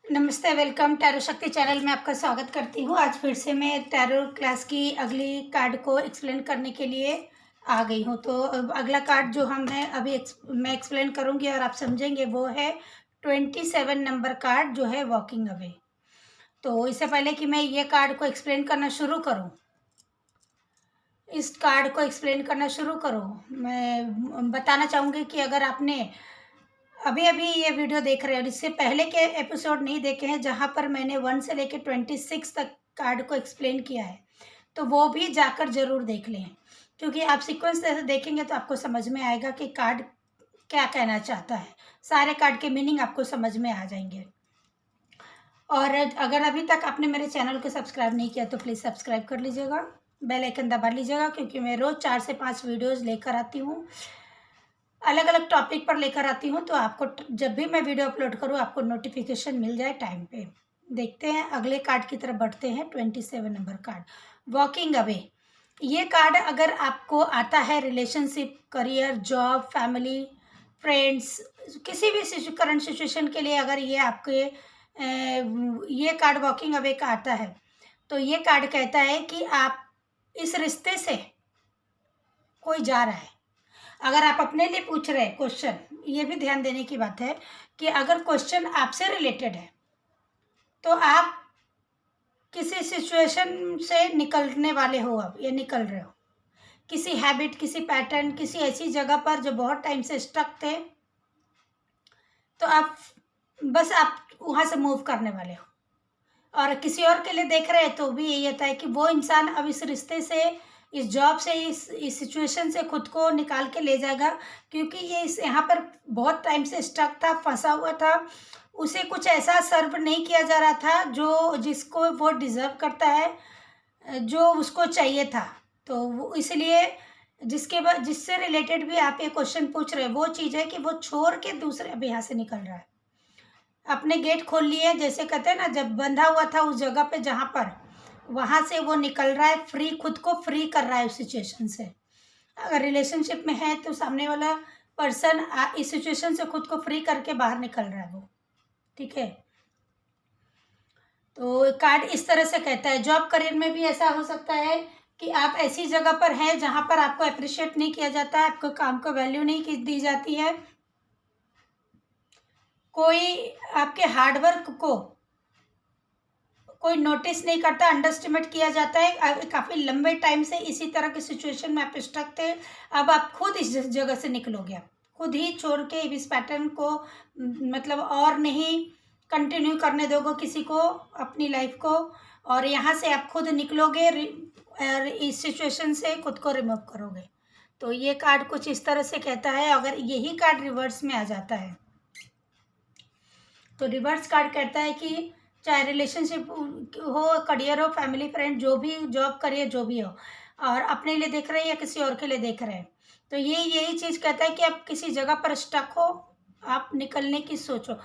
नमस्ते, welcome tarot शक्ति channel में आपका स्वागत करती हूँ। आज फिर से मैं टैरो क्लास की अगली कार्ड को एक्सप्लेन करने के लिए आ गई हूँ। तो अगला कार्ड जो मैं एक्सप्लेन करूँगी और आप समझेंगे वो है 27 नंबर कार्ड जो है वॉकिंग अवे। तो इससे पहले कि मैं ये कार्ड को एक्सप्लेन करना शुरू करूँ, मैं बताना चाहूँगी कि अगर आपने अभी अभी ये वीडियो देख रहे हैं और इससे पहले के एपिसोड नहीं देखे हैं जहाँ पर मैंने 1 से लेकर 26 तक कार्ड को एक्सप्लेन किया है, तो वो भी जाकर ज़रूर देख लें, क्योंकि आप सीक्वेंस से देखेंगे तो आपको समझ में आएगा कि कार्ड क्या कहना चाहता है। सारे कार्ड के मीनिंग आपको समझ में आ जाएंगे। और अगर अभी तक आपने मेरे चैनल को सब्सक्राइब नहीं किया तो प्लीज़ सब्सक्राइब कर लीजिएगा, बेल आइकन दबा लीजिएगा, क्योंकि मैं रोज़ 4 से 5 वीडियोज़ लेकर आती हूँ, अलग अलग टॉपिक पर लेकर आती हूँ। तो आपको जब भी मैं वीडियो अपलोड करूँ आपको नोटिफिकेशन मिल जाए टाइम पे। देखते हैं अगले कार्ड की तरफ बढ़ते हैं। 27 नंबर कार्ड वॉकिंग अवे। ये कार्ड अगर आपको आता है relationship, career, job, family, friends, किसी भी करंट सिचुएशन के लिए अगर ये कार्ड वॉकिंग अवे का आता है, तो ये कार्ड कहता है कि आप इस रिश्ते से कोई जा रहा है। अगर आप अपने लिए पूछ रहे हैं क्वेश्चन, ये भी ध्यान देने की बात है कि अगर क्वेश्चन आपसे रिलेटेड है तो आप किसी सिचुएशन से निकलने वाले हो अब, या निकल रहे हो। किसी हैबिट, किसी पैटर्न, किसी ऐसी जगह पर जो बहुत टाइम से स्टक थे, तो आप वहाँ से मूव करने वाले हो। और किसी और के लिए देख रहे हैं तो भी यही होता है कि वो इंसान अब इस रिश्ते से, इस जॉब से, इस सिचुएशन से खुद को निकाल के ले जाएगा, क्योंकि ये यहाँ पर बहुत टाइम से स्टक था, फंसा हुआ था। उसे कुछ ऐसा सर्व नहीं किया जा रहा था जिसको वो डिज़र्व करता है, जो उसको चाहिए था। तो वो इसलिए जिससे रिलेटेड भी आप ये क्वेश्चन पूछ रहे हैं, वो चीज़ है कि वो छोड़ के दूसरे अब यहाँ से निकल रहा है। अपने गेट खोल लिए, जैसे कहते हैं ना, जब बंधा हुआ था उस जगह पे जहाँ पर, वहाँ से वो निकल रहा है, फ्री, खुद को फ्री कर रहा है उस सिचुएशन से। अगर रिलेशनशिप में है तो सामने वाला पर्सन इस सिचुएशन से खुद को फ्री करके बाहर निकल रहा है वो, ठीक है। तो कार्ड इस तरह से कहता है। जॉब करियर में भी ऐसा हो सकता है कि आप ऐसी जगह पर हैं जहाँ पर आपको अप्रिशिएट नहीं किया जाता है, आपको काम को वैल्यू नहीं दी जाती है, कोई आपके हार्डवर्क को कोई नोटिस नहीं करता, अंडरस्टिमेट किया जाता है। काफ़ी लंबे टाइम से इसी तरह की सिचुएशन में आप स्टक थे, अब आप खुद इस जगह से निकलोगे, आप खुद ही छोड़ के इस पैटर्न को, मतलब और नहीं कंटिन्यू करने दोगे किसी को अपनी लाइफ को, और यहाँ से आप खुद निकलोगे और इस सिचुएशन से खुद को रिमूव करोगे। तो ये कार्ड कुछ इस तरह से कहता है। अगर यही कार्ड रिवर्स में आ जाता है तो रिवर्स कार्ड कहता है कि चाहे रिलेशनशिप हो, करियर हो, फैमिली, फ्रेंड, जो भी, जॉब, करियर, जो भी हो, और अपने लिए देख रहे हैं या किसी और के लिए देख रहे हैं, तो यही चीज़ कहता है कि आप किसी जगह पर स्टक हो, आप निकलने की सोचो।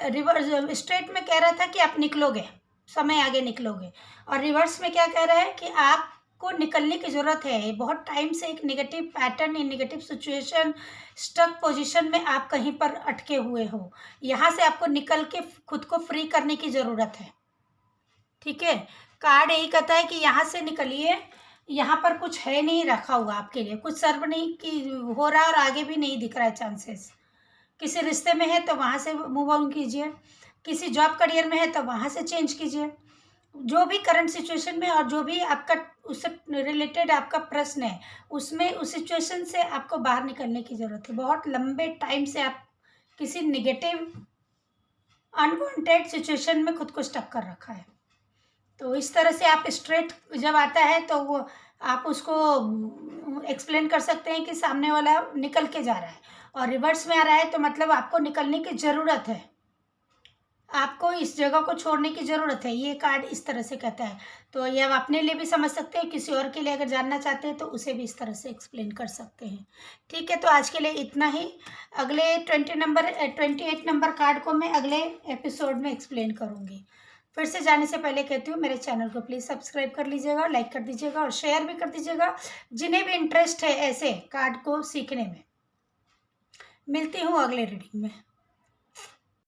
रिवर्स स्ट्रेट में कह रहा था कि आप निकलोगे, समय आगे निकलोगे, और रिवर्स में क्या कह रहा है कि आपको निकलने की ज़रूरत है। बहुत टाइम से एक negative pattern, negative situation, stuck position में आप कहीं पर अटके हुए हो, यहाँ से आपको निकल के खुद को फ्री करने की ज़रूरत है, ठीक है। कार्ड यही कहता है कि यहाँ से निकलिए, यहाँ पर कुछ है नहीं रखा हुआ आपके लिए, कुछ सर्व नहीं कि हो रहा, और आगे भी नहीं दिख रहा है चांसेस। किसी रिश्ते में है तो वहाँ से मूव ऑन कीजिए, किसी जॉब करियर में है तो वहाँ से चेंज कीजिए। जो भी करंट सिचुएशन में और जो भी आपका उससे रिलेटेड आपका प्रश्न है, उसमें उस सिचुएशन से आपको बाहर निकलने की ज़रूरत है। बहुत लंबे टाइम से आप किसी नेगेटिव, अनवांटेड सिचुएशन में खुद को स्टक कर रखा है। तो इस तरह से आप स्ट्रेट जब आता है तो वो आप उसको एक्सप्लेन कर सकते हैं कि सामने वाला निकल के जा रहा है, और रिवर्स में आ रहा है तो मतलब आपको निकलने की ज़रूरत है, आपको इस जगह को छोड़ने की ज़रूरत है। ये कार्ड इस तरह से कहता है। तो ये आप अपने लिए भी समझ सकते हैं, किसी और के लिए अगर जानना चाहते हैं तो उसे भी इस तरह से एक्सप्लेन कर सकते हैं, ठीक है। तो आज के लिए इतना ही। अगले 28 नंबर कार्ड को मैं अगले एपिसोड में एक्सप्लेन करूँगी। फिर से जाने से पहले कहती हूँ, मेरे चैनल को प्लीज़ सब्सक्राइब कर लीजिएगा, लाइक कर दीजिएगा और शेयर भी कर दीजिएगा, जिन्हें भी इंटरेस्ट है ऐसे कार्ड को सीखने में। मिलती हूँ अगले रीडिंग में।